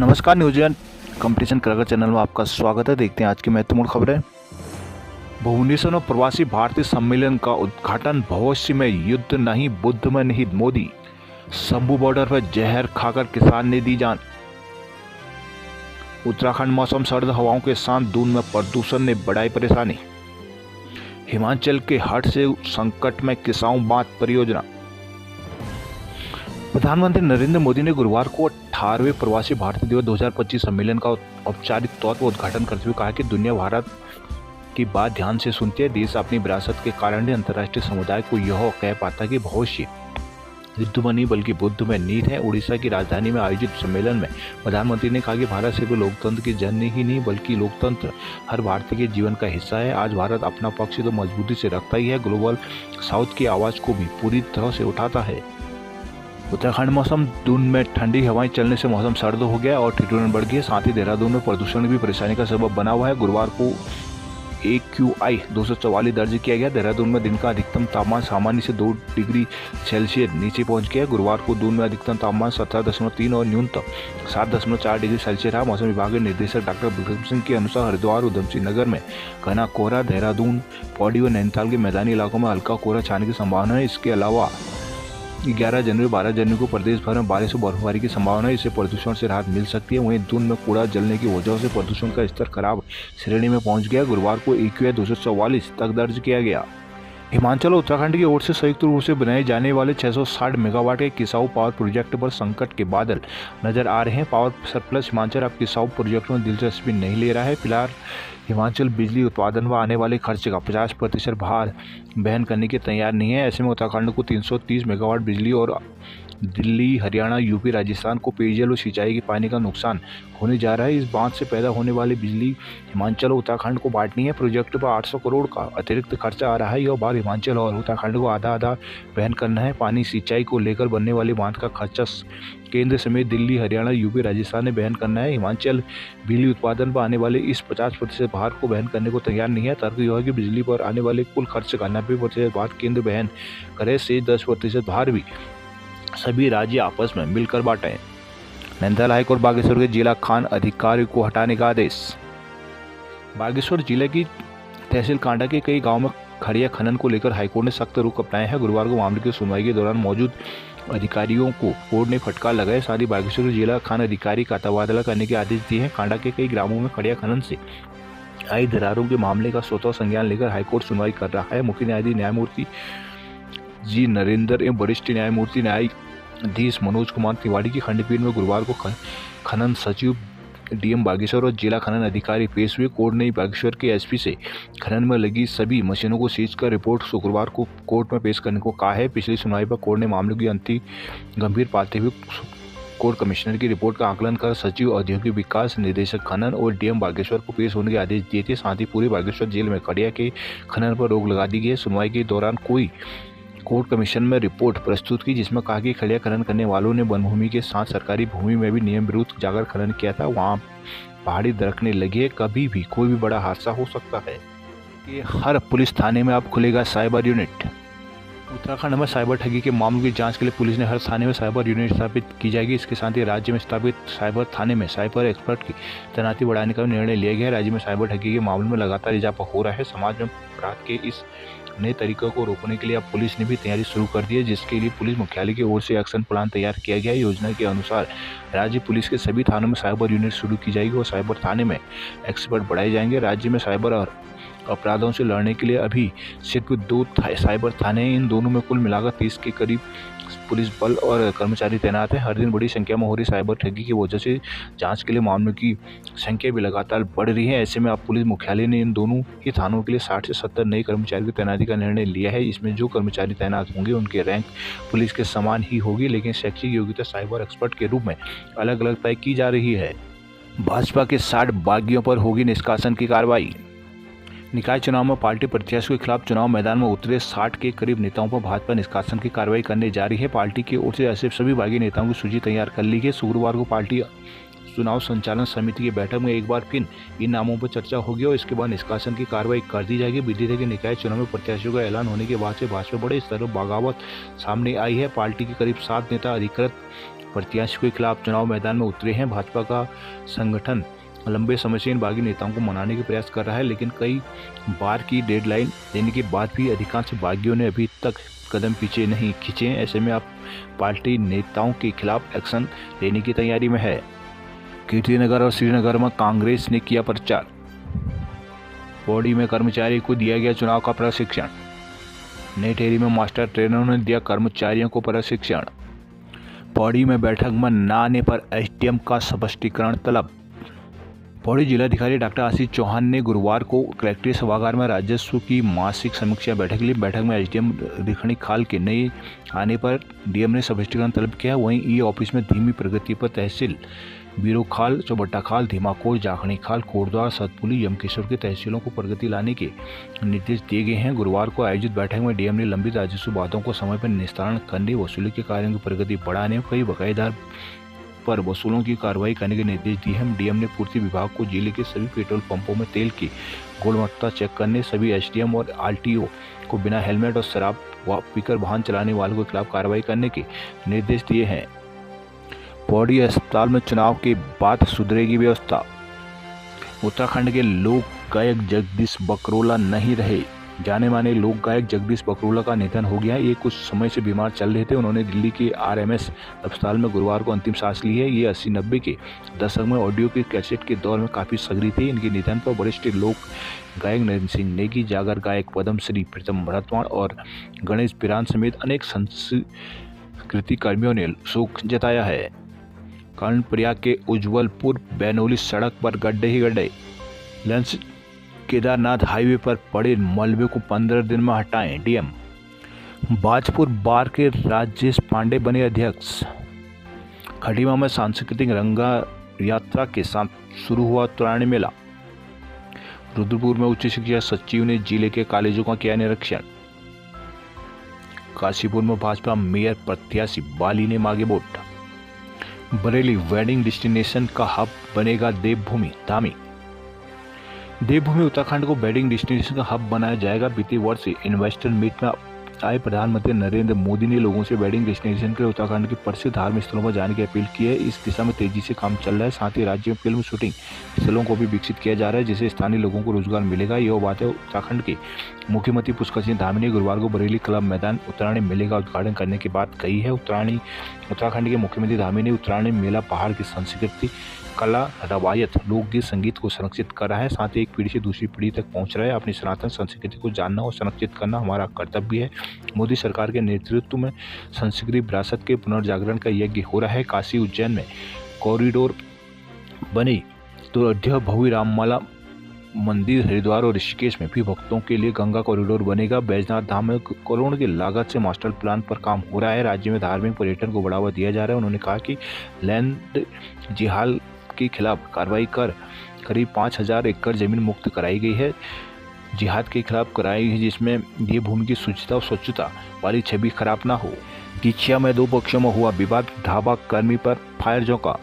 नमस्कार, New Zealand competition cracker channel में आपका स्वागत है। देखते हैं आज की महत्वपूर्ण खबरें। भुवनेश्वर में प्रवासी भारतीय सम्मेलन का उद्घाटन। भविष्य में युद्ध नहीं, बुद्ध में निहित मोदी। शंभू बॉर्डर पर जहर खाकर किसान ने दी जान। उत्तराखंड मौसम सर्द हवाओं के साथ दून में प्रदूषण ने बढ़ाई परेशानी। हिमाचल के हट से संकट में किसाऊ बांध परियोजना। प्रधानमंत्री नरेंद्र मोदी ने गुरुवार को 18वें प्रवासी भारतीय दिवस 2025 सम्मेलन का औपचारिक तौर पर उद्घाटन करते हुए कहा कि दुनिया भारत की बात ध्यान से सुनती है। देश अपनी विरासत के कारण ही अंतर्राष्ट्रीय समुदाय को यह कह पाता है कि भविष्य युद्ध में नहीं बल्कि बुद्ध में नीत है। उड़ीसा की राजधानी में आयोजित सम्मेलन में प्रधानमंत्री ने कहा कि भारत सिर्फ लोकतंत्र की जननी ही नहीं बल्कि लोकतंत्र हर भारतीय के जीवन का हिस्सा है। आज भारत अपना पक्ष तो मजबूती से रखता ही है, ग्लोबल साउथ की आवाज़ को भी पूरी तरह से उठाता है। उत्तराखंड मौसम। दून में ठंडी हवाएं चलने से मौसम सर्द हो गया और ठिठुरन बढ़ गई। साथ ही देहरादून में प्रदूषण भी परेशानी का सबब बना हुआ है। गुरुवार को AQI 244 दर्ज किया गया। देहरादून में दिन का अधिकतम तापमान सामान्य से 2 डिग्री सेल्सियस नीचे पहुंच गया। गुरुवार को दून में अधिकतम तापमान 17.3 और न्यूनतम 7.4 डिग्री सेल्सियस रहा। मौसम विभाग के निदेशक डॉक्टर बिक्रम सिंह के अनुसार हरिद्वार, उधमसिंह नगर में घना कोहरा, देहरादून, पौड़ी व नैनीताल के मैदानी इलाकों में हल्का कोहरा छाने की संभावना है। इसके अलावा 11 जनवरी 12 जनवरी को प्रदेश भर में बारिश और बर्फबारी की संभावना है। इससे प्रदूषण से राहत मिल सकती है। वहीं दून में कूड़ा जलने की वजह से प्रदूषण का स्तर खराब श्रेणी में पहुंच गया। गुरुवार को AQI 244 तक दर्ज किया गया। हिमाचल और उत्तराखंड की ओर से संयुक्त रूप से बनाए जाने वाले 660 मेगावाट के किसाऊ पावर प्रोजेक्ट पर संकट के बादल नजर आ रहे हैं। पावर सरप्लस हिमाचल अब किसाऊ प्रोजेक्ट में दिलचस्पी नहीं ले रहा है। फिलहाल हिमाचल बिजली उत्पादन व आने वाले खर्च का 50% भार वहन करने के तैयार नहीं है। ऐसे में उत्तराखंड को 330 मेगावाट बिजली और दिल्ली, हरियाणा, यूपी, राजस्थान को पेयजल और सिंचाई के पानी का नुकसान होने जा रहा है। इस बांध से पैदा होने वाली बिजली हिमाचल और उत्तराखंड को बांटनी है। प्रोजेक्ट पर 800 करोड़ का अतिरिक्त खर्चा आ रहा है। यह बार हिमाचल और उत्तराखंड को आधा आधा वहन करना है। पानी सिंचाई को लेकर बनने वाले बांध का खर्चा केंद्र समेत दिल्ली, हरियाणा, यूपी, राजस्थान ने वहन करना है। हिमाचल बिजली उत्पादन पर आने वाले इस 50% भार को वहन करने को तैयार नहीं है। तर्क यह है कि बिजली पर आने वाले कुल खर्च का 90% भार केंद्र वहन करे, से 10% भार भी सभी राज्य आपस में मिलकर बांटें। नैनीताल हाईकोर्ट बागेश्वर के जिला खान अधिकारी को हटाने का आदेश। बागेश्वर जिले की तहसील कांडा के कई गांवों में खड़िया खनन को लेकर हाईकोर्ट ने सख्त रुख अपनाया है। गुरुवार को मामले की सुनवाई के दौरान मौजूद अधिकारियों को कोर्ट ने फटकार लगाए। साथ ही बागेश्वर के जिला खान अधिकारी का तबादला करने के आदेश दिए हैं। कांडा के कई ग्रामों में खड़िया खनन से आई दरारों के मामले का स्वतः संज्ञान लेकर हाईकोर्ट सुनवाई कर रहा है। मुख्य न्यायाधीश न्यायमूर्ति जी नरेंद्र एवं वरिष्ठ न्यायमूर्ति न्यायाधीश मनोज कुमार तिवारी की खंडपीठ में गुरुवार को खनन सचिव DM बागेश्वर और जिला खनन अधिकारी पेश हुए। कोर्ट ने बागेश्वर के SP से खनन में लगी सभी मशीनों को सीज कर रिपोर्ट शुक्रवार को कोर्ट में पेश करने को कहा है। पिछली सुनवाई पर कोर्ट ने मामले की अंति गंभीर पाते हुए कोर्ट कमिश्नर की रिपोर्ट का आकलन कर सचिव औद्योगिक विकास, निदेशक खनन और DM बागेश्वर को पेश होने के आदेश दिए थे। साथ ही पूरे बागेश्वर जेल में खड़िया के खनन पर रोक लगा दी गई। सुनवाई के दौरान कोर्ट कमीशन में रिपोर्ट प्रस्तुत की जिसमें कहा कि खड़िया खनन करने वालों ने वन भूमि के साथ सरकारी भूमि में भी नियम विरुद्ध जाकर खनन किया था। वहां पहाड़ी दरकने लगी है। कभी भी कोई भी बड़ा हादसा हो सकता है। कि हर पुलिस थाने में अब खुलेगा साइबर यूनिट। उत्तराखंड में साइबर ठगी के मामलों की जांच के लिए पुलिस ने हर थाने में साइबर यूनिट स्थापित की जाएगी। इसके साथ ही राज्य में स्थापित साइबर थाने में साइबर एक्सपर्ट की तैनाती बढ़ाने का निर्णय लिया गया है। राज्य में साइबर ठगी के मामलों में लगातार इजाफा हो रहा है। समाज में अपराध के इस नए तरीकों को रोकने के लिए अब पुलिस ने भी तैयारी शुरू कर दी है, जिसके लिए पुलिस मुख्यालय की ओर से एक्शन प्लान तैयार किया गया है। योजना के अनुसार राज्य पुलिस के सभी थानों में साइबर यूनिट शुरू की जाएगी और साइबर थाने में एक्सपर्ट बढ़ाए जाएंगे। राज्य में साइबर और अपराधों से लड़ने के लिए अभी सिर्फ 2 साइबर थाने हैं। इन दोनों में कुल मिलाकर 30 के करीब पुलिस बल और कर्मचारी तैनात हैं। हर दिन बड़ी संख्या में हो रही साइबर ठगी की वजह से जांच के लिए मामलों की संख्या भी लगातार बढ़ रही है। ऐसे में अब पुलिस मुख्यालय ने इन दोनों ही थानों के लिए 60 से 70 नए कर्मचारियों की तैनाती का निर्णय लिया है। इसमें जो कर्मचारी तैनात होंगे उनके रैंक पुलिस के समान ही होगी, लेकिन शैक्षिक योग्यता साइबर एक्सपर्ट के रूप में अलग अलग तय की जा रही है। भाजपा के 60 बागियों पर होगी निष्कासन की कार्रवाई। निकाय चुनाव में पार्टी प्रत्याशियों के खिलाफ चुनाव मैदान में उतरे 60 के करीब नेताओं पर भाजपा निष्कासन की कार्रवाई करने जा रही है। पार्टी की ओर से ऐसे सभी बागी नेताओं की सूची तैयार कर ली गई। शुक्रवार को पार्टी चुनाव संचालन समिति की बैठक में एक बार फिर इन नामों पर चर्चा होगी और इसके बाद निष्कासन की कार्रवाई कर दी जाएगी। विदित है कि निकाय चुनाव में प्रत्याशियों का ऐलान होने के बाद से भाजपा बड़े स्तर पर बगावत सामने आई है। पार्टी के करीब 7 नेता अधिकृत प्रत्याशियों के खिलाफ चुनाव मैदान में उतरे हैं। भाजपा का संगठन लंबे समय से इन बागी नेताओं को मनाने के प्रयास कर रहा है, लेकिन कई बार की डेडलाइन देने के बाद भी अधिकांश बागियों ने अभी तक कदम पीछे नहीं खींचे। ऐसे में अब पार्टी नेताओं के खिलाफ एक्शन लेने की तैयारी में है। कीर्तिनगर और श्रीनगर में कांग्रेस ने किया प्रचार। पौड़ी में कर्मचारी को दिया गया चुनाव का प्रशिक्षण। नेटेरी में मास्टर ट्रेनरों ने दिया कर्मचारियों को प्रशिक्षण। पौड़ी में बैठक में न आने पर एसडीएम का स्पष्टीकरण तलब। पौड़ी जिलाधिकारी डॉक्टर आशीष चौहान ने गुरुवार को कलेक्ट्रेट सभागार में राजस्व की मासिक समीक्षा बैठक ली। बैठक में एसडीएम रिखणी खाल के नए आने पर डीएम ने स्पष्टीकरण तलब किया। वहीं ई ऑफिस में धीमी प्रगति पर तहसील बीरो खाल, चौबट्टा खाल, धीमाकोट, जाखणी खाल, कोटद्वार, सतपुली, यमकेश्वर की तहसीलों को प्रगति लाने के निर्देश दिए गए हैं। गुरुवार को आयोजित बैठक में डीएम ने लंबित राजस्व बातों को समय पर निस्तारण करने, वसूली के कार्यों की प्रगति बढ़ाने, कई बकायेदार पर वसूलों की कार्रवाई करने के निर्देश दिए हैं। डीएम ने पूर्ति विभाग को जिले के सभी पेट्रोल पंपों में तेल की गुणवत्ता चेक करने, सभी एसडीएम और आरटीओ को बिना हेलमेट और शराब पीकर वाहन चलाने वालों के खिलाफ कार्रवाई करने के निर्देश दिए हैं। पौड़ी अस्पताल में चुनाव के बाद सुधरेगी व्यवस्था। उत्तराखंड के लोक गायक जगदीश बकरोला नहीं रहे। जाने माने लोक गायक जगदीश बकरोला का निधन हो गया। ये कुछ समय से बीमार चल रहे थे। उन्होंने दिल्ली के आरएमएस अस्पताल में गुरुवार को अंतिम सांस ली है। ये 80-90 के दशक में ऑडियो की कैसेट के दौर में काफ़ी सक्रिय थे। इनके निधन पर वरिष्ठ लोक गायक नरेंद्र सिंह नेगी, जागर गायक पद्मश्री प्रीतम भरतवाण और गणेश पिरान समेत अनेक संस्कृति कर्मियों ने शोक जताया है। कर्णप्रयाग के उज्जवलपुर बैनोली सड़क पर गड्ढे ही गड्ढे। लेंस केदारनाथ हाईवे पर पड़े मलबे को 15 दिन में हटाएं, डीएम। बाजपुर बार के राजेश पांडे बने अध्यक्ष। खटीमा में सांस्कृतिक रंगा यात्रा के साथ शुरू हुआ उत्तरायणी मेला। रुद्रपुर में उच्च शिक्षा सचिव ने जिले के कॉलेजों का किया निरीक्षण। काशीपुर में भाजपा मेयर प्रत्याशी बाली ने मांगे वोट। बरेली वेडिंग डेस्टिनेशन का हब बनेगा देवभूमि, धामी। देवभूमि उत्तराखंड को वेडिंग डेस्टिनेशन का हब बनाया जाएगा। बीते वर्ष इन्वेस्टर मीट में आए प्रधानमंत्री नरेंद्र मोदी ने लोगों से वेडिंग डेस्टिनेशन के लिए उत्तराखंड के प्रसिद्ध धार्मिक स्थलों पर जाने की अपील की है। इस दिशा में तेजी से काम चल रहा है। साथ ही राज्य में फिल्म शूटिंग स्थलों को भी विकसित किया जा रहा है, जिससे स्थानीय लोगों को रोजगार मिलेगा। यह बात है उत्तराखंड के मुख्यमंत्री पुष्कर सिंह धामी ने गुरुवार को बरेली क्लब मैदान उत्तरायणी मेले का उद्घाटन करने के बाद कही है। उत्तराखंड के मुख्यमंत्री धामी ने उत्तरायणी मेला पहाड़ की संस्कृति, कला, रवायत, लोकगीत, संगीत को संरक्षित कर रहा है। साथ ही एक पीढ़ी से दूसरी पीढ़ी तक पहुंच रहा है। अपनी सनातन संस्कृति को जानना और संरक्षित करना हमारा कर्तव्य है। मोदी सरकार के नेतृत्व में संस्कृति विरासत के पुनर्जागरण का यज्ञ हो रहा है। काशी उज्जैन में कॉरिडोर बने तो अयोध्या भव्य राममाला मंदिर, हरिद्वार और ऋषिकेश में भी भक्तों के लिए गंगा कॉरिडोर बनेगा। बैजनाथ धाम में करोड़ों की लागत से मास्टर प्लान पर काम हो रहा है। राज्य में धार्मिक पर्यटन को बढ़ावा दिया जा रहा है। उन्होंने कहा कि लैंड जिहाद के खिलाफ कार्रवाई कर करीब 5000 एकड़ जमीन मुक्त कराई गई है। जिहाद के खिलाफ कराई है, जिसमें ये भूमि की शुचिता और स्वच्छता वाली छवि खराब ना हो। कीचिया में 2 पक्षों में हुआ विवाद, ढाबा कर्मी पर फायर झोंका।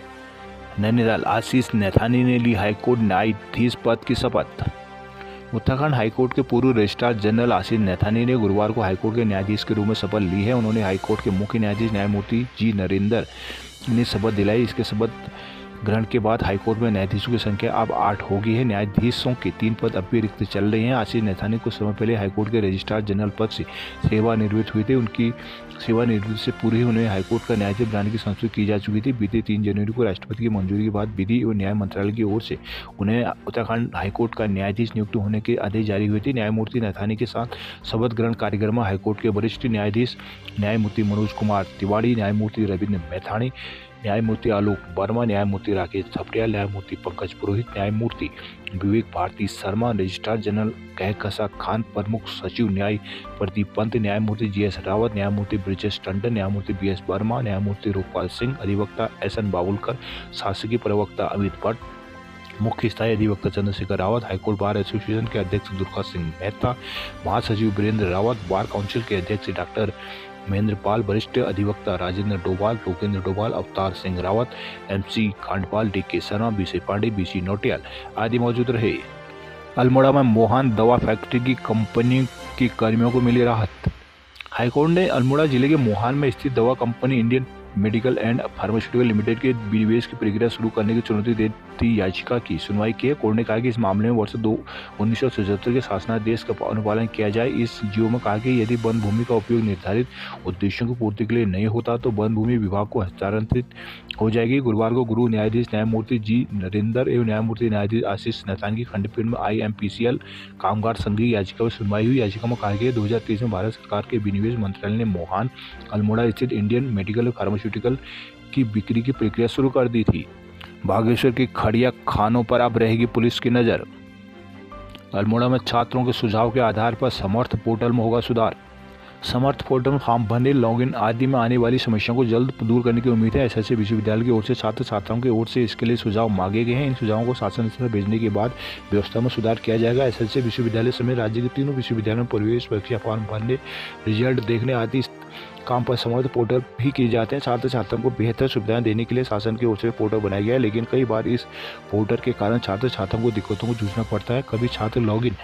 नैनीताल आशीष नैथानी ने ली हाईकोर्ट न्यायाधीश पद की शपथ। उत्तराखंड हाईकोर्ट के पूर्व रजिस्ट्रार जनरल आशीष नैथानी ने गुरुवार को हाईकोर्ट के न्यायाधीश के रूप में शपथ ली है। उन्होंने हाईकोर्ट के मुख्य न्यायाधीश न्यायमूर्ति जी नरेंद्र ने शपथ दिलाई। इसके शपथ ग्रहण के बाद हाईकोर्ट में न्यायाधीशों की संख्या अब 8 हो गई है। न्यायाधीशों के 3 पद अब भी रिक्त चल रहे हैं। आशीष नैथानी कुछ समय पहले हाईकोर्ट के रजिस्ट्रार जनरल पद से सेवानिवृत्त हुए थे। उनकी सेवानिवृत्ति से पूर्व ही उन्हें हाईकोर्ट का न्यायाधीश बनाने की संस्तुति की जा चुकी थी। बीते 3 जनवरी को राष्ट्रपति की मंजूरी के बाद विधि और न्याय मंत्रालय की ओर से उन्हें उत्तराखंड हाईकोर्ट का न्यायाधीश नियुक्त होने के आदेश जारी हुए थे। न्यायमूर्ति नैथानी के साथ शपथ ग्रहण कार्यक्रम में हाईकोर्ट के वरिष्ठ न्यायाधीश न्यायमूर्ति मनोज कुमार तिवारी, न्यायमूर्ति रविंद्र मैथानी, न्यायमूर्ति आलोक वर्मा, न्यायमूर्ति राकेश थपड़िया, न्यायमूर्ति पंकज पुरोहित, न्यायमूर्ति विवेक भारती शर्मा, रजिस्ट्रार जनरल कहकशा खान, प्रमुख सचिव न्याय प्रदीप पंत, न्यायमूर्ति जीएस रावत, न्यायमूर्ति ब्रिजेश टंडन, न्यायमूर्ति बीएस वर्मा, न्यायमूर्ति रूपपाल सिंह, अधिवक्ता एसएन बाबुलकर, शासकीय प्रवक्ता अमित भट्ट, मुख्य स्थायी अधिवक्ता Chandrashekhar Rawat, high court bar association के अध्यक्ष दुर्गा सिंह मेहता, महासचिव वीरेंद्र रावत, बार काउंसिल के अध्यक्ष डॉक्टर महेंद्र पाल, वरिष्ठ अधिवक्ता Rajendra Doval, Lokendra Doval, Avtar Singh Rawat, MC Khandpal, DK Sharma, BC Pande, BC Notiyal आदि मौजूद रहे। अल्मोड़ा में मोहन दवा फैक्ट्री की कंपनी के कर्मियों को मिली राहत। हाईकोर्ट ने अल्मोड़ा जिले के मोहान में स्थित दवा company Indian medical and pharmaceutical limited के विनिवेश की प्रक्रिया शुरू करने की चुनौती देती याचिका की सुनवाई की है। कोर्ट ने कहा कि इस मामले में वर्ष 1977 के शासनादेश का अनुपालन किया जाए। इस जीओ में कहा कि यदि वन भूमि का उपयोग निर्धारित उद्देश्यों की पूर्ति के लिए नहीं होता तो वन भूमि विभाग को हस्तांतरित हो जाएगी। गुरुवार को गुरु न्यायाधीश न्यायमूर्ति जी नरेंद्र एवं न्यायमूर्ति न्यायाधीश आशीष नेतान की खंडपीठ में IMPCL कामगार संघ की याचिका पर सुनवाई हुई। याचिका में कहा गया 2023 में भारत सरकार के विनिवेश मंत्रालय ने मोहान अल्मोड़ा स्थित इंडियन मेडिकल फार्मास्यूटिकल की बिक्री की प्रक्रिया शुरू कर दी थी। बागेश्वर की खड़िया खानों पर अब रहेगी पुलिस की नज़र। अल्मोड़ा में छात्रों के सुझाव के आधार पर समर्थ पोर्टल में होगा सुधार। समर्थ पोर्टल में फॉर्म भरने, लॉगिन आदि में आने वाली समस्याओं को जल्द दूर करने की उम्मीद है। SSC विश्वविद्यालय की ओर से छात्र छात्राओं की ओर से इसके लिए सुझाव मांगे गए हैं। इन सुझावों को शासन स्तर भेजने के बाद व्यवस्था में सुधार किया जाएगा। SSC विश्वविद्यालय समेत राज्य के तीनों विश्वविद्यालयों में प्रवेश परीक्षा फॉर्म भरने, रिजल्ट देखने आदि काम पर समर्थ पोर्टल भी किए जाते हैं। छात्र छात्राओं को बेहतर सुविधाएं देने के लिए शासन की ओर से पोर्टल बनाया गया है, लेकिन कई बार इस पोर्टल के कारण छात्र छात्राओं को दिक्कतों को जूझना पड़ता है। कभी छात्र लॉगिन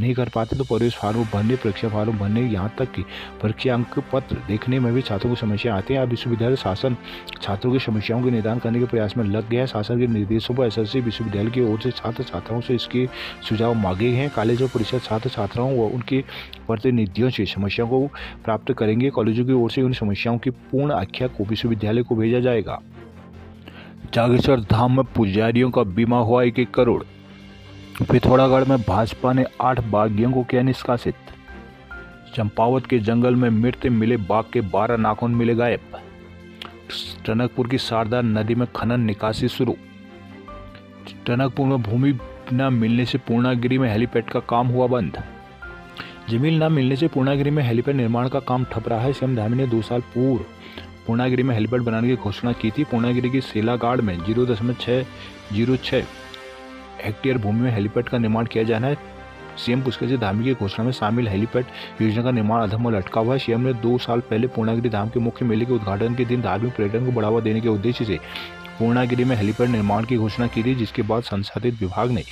नहीं कर पाते तो प्रवेश फार्म भरने, परीक्षा फार्म भरने, यहाँ तक कि परीक्षा अंक पत्र देखने में भी छात्रों को समस्या आती है। अब विश्वविद्यालय शासन छात्रों की समस्याओं के निदान करने के प्रयास में लग गया है। शासन के निर्देशों पर SSC विश्वविद्यालय की ओर से छात्र छात्राओं से इसके सुझाव मांगे हैं। कॉलेज और परिषद छात्र छात्राओं व उनके प्रतिनिधियों से समस्याओं को प्राप्त करेंगे। कॉलेजों की ओर से उन समस्याओं की पूर्ण आख्या को विश्वविद्यालय को भेजा जाएगा। जागेश्वर धाम में पुजारियों का बीमा हुआ 1-1 करोड़। पिथौरागढ़ में भाजपा ने 8 बागियों को किया निष्कासित। चंपावत के जंगल में मृत मिले बाघ के 12 नाखून मिले गायब। टनकपुर की शारदा नदी में खनन निकासी शुरू। टनकपुर में भूमि न मिलने से पूर्णागिरी में हेलीपैड का काम हुआ बंद। जमीन न मिलने से पूर्णागिरी में हेलीपैड निर्माण का काम ठप रहा है। सीएम धामी ने 2 साल पूर्व पूर्णागिरी में हेलीपैड बनाने की घोषणा की थी। पूर्णागिरी की सेलागाड़ में 0.606 हेक्टेयर भूमि में हेलीपैड का निर्माण किया जाना है। सीएम पुष्कर सिंह धामी की घोषणा में शामिल हेलीपैड योजना का निर्माण अधम में लटका हुआ है। सीएम ने 2 साल पहले पूर्णागिरी धाम के मुख्य मेले के उद्घाटन के दिन धार्मिक पर्यटन को बढ़ावा देने के उद्देश्य से पूर्णागिरी में हेलीपैड निर्माण की घोषणा की थी, जिसके बाद संसाधित विभाग ने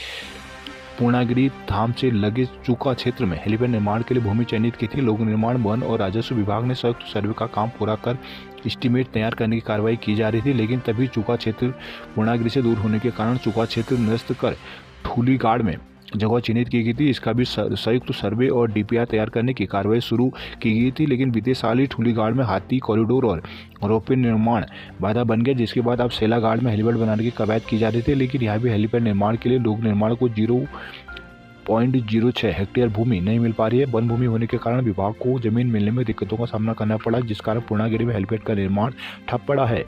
पूर्णागिरी धाम से लगे चूका क्षेत्र में हेलीपैड निर्माण के लिए भूमि चयनित की थी। लोक निर्माण, वन और राजस्व विभाग ने संयुक्त सर्वे का काम पूरा कर एस्टीमेट तैयार करने की कार्रवाई की जा रही थी, लेकिन तभी चूका क्षेत्र पूर्णागिरी से दूर होने के कारण चूका क्षेत्र निरस्त कर ठूलीगाड़ में जगह चिन्हित की गई थी। इसका भी संयुक्त सर्वे और DPR तैयार करने की कार्रवाई शुरू की गई थी, लेकिन बीते साल ही ठूलीगाड़ में हाथी कॉरिडोर और रोपवे निर्माण बाधा बन गया, जिसके बाद अब सेलागाड़ में हेलीपैड बनाने की कवायद की जा रही थी। लेकिन यहाँ भी हेलीपैड निर्माण के लिए लोक निर्माण को 0.06 हेक्टेयर भूमि नहीं मिल पा रही है। वन भूमि होने के कारण विभाग को जमीन मिलने में दिक्कतों का सामना करना पड़ा, जिस कारण पूर्णागिरी में हेलीपैड का निर्माण ठप पड़ा है।